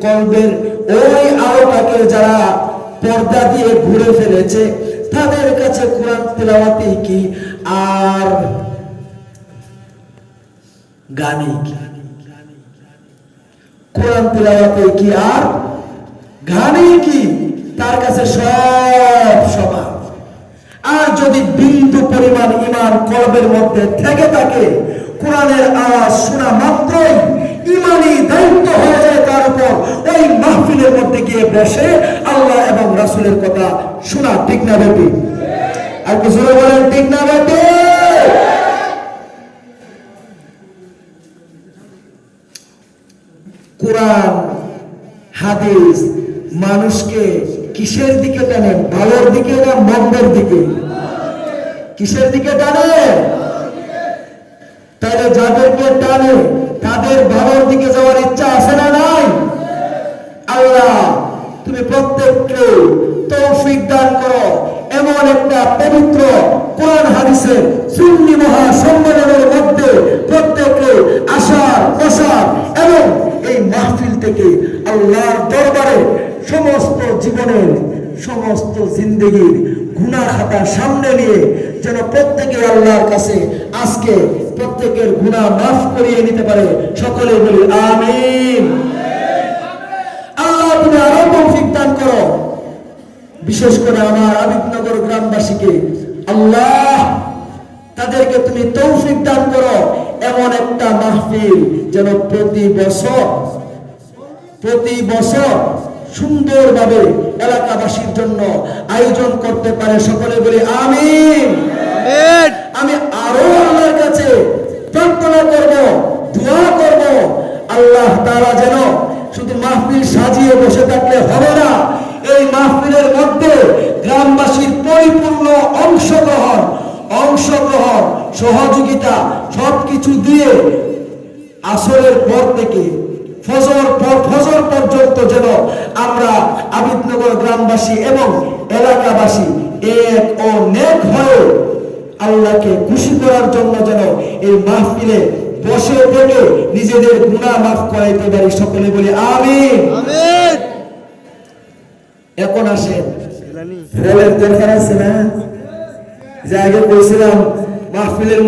কলবের ওই আলোটাকে যারা পর্দা দিয়ে ঘুরে ফেলেছে, তাদের কাছে কোরআন তেলাওয়াতে কি আর গানে কি, কোরআন তেলাওয়াতে কি আর গানে কি, তার কাছে সব সমান। আর যদি বিন্দু পরিমাণ ঈমান কলবের মধ্যে থেকে থাকে, কোরআনের আওয়াজ শোনা মাত্রই ঈমানি দায়িত্ব হয়ে যায় তার উপর ওই মাহফিলের মধ্যে গিয়ে বসে আল্লাহ এবং রাসূলের কথা শোনা। ঠিক না বেটি? আর কিছু বলেন ঠিক না বেটি? কোরআন হাদিস মানুষকে কিসের দিকে টানে? ভালোর দিকে না মন্দের দিকে? কিসের দিকে টানে? তাহলে যাদেরকে টানে তাদের ভালোর দিকে যাওয়ার ইচ্ছা আছে না নাই? আল্লাহ তুমি প্রত্যেককে তৌফিক দান করো এমন একটা পবিত্র কোরআন হাদিসের সুন্নি মহা সম্মেলনের মধ্যে প্রত্যেককে আসার বসার এবং এই মাহফিল থেকে আল্লাহর দরবারে সমস্ত জীবনের সমস্ত জিন্দেগির গুনাহ খাতা সামনে নিয়ে যেন প্রত্যেকে আল্লাহর কাছে আজকে প্রত্যেকের গুনাহ মাফ করিয়ে নিতে পারে। সকলে বলি আমিন। আল্লাহ তুমি আরো তৌফিক দান করো, বিশেষ করে আমার আবিদনগর গ্রামবাসীকে আল্লাহ তাদেরকে তুমি তৌফিক দান করো এমন একটা মাহফিল যেন প্রতি বছর সুন্দরভাবে এলাকাবাসীর জন্য আয়োজন করতে পারে। সকলে বলি আমিন। আমি আরো আল্লাহর কাছে প্রার্থনা করব, দোয়া করব, আল্লাহ তাআলা যেন শুধু মাহফিল সাজিয়ে বসে থাকলে হবে না, এই মাহফিলের মধ্যে গ্রামবাসীর পরিপূর্ণ অংশগ্রহণ সহযোগিতা সবকিছু দিয়ে আসরের পর থেকে ফজর পর্যন্ত যেন আমরা আবিদনগর গ্রামবাসী এবং এলাকাবাসী এক ও নেক হয়ে আল্লাহকে খুশি করার জন্য যেন এই মাহফিলে বসে থেকে নিজেদের গুনাহ মাফ করাইতে পারি। সকলে বলি আমিন। এখন আসেন, ফলের দরকার আছে না? যে আগে বলছিলাম মাহফিলের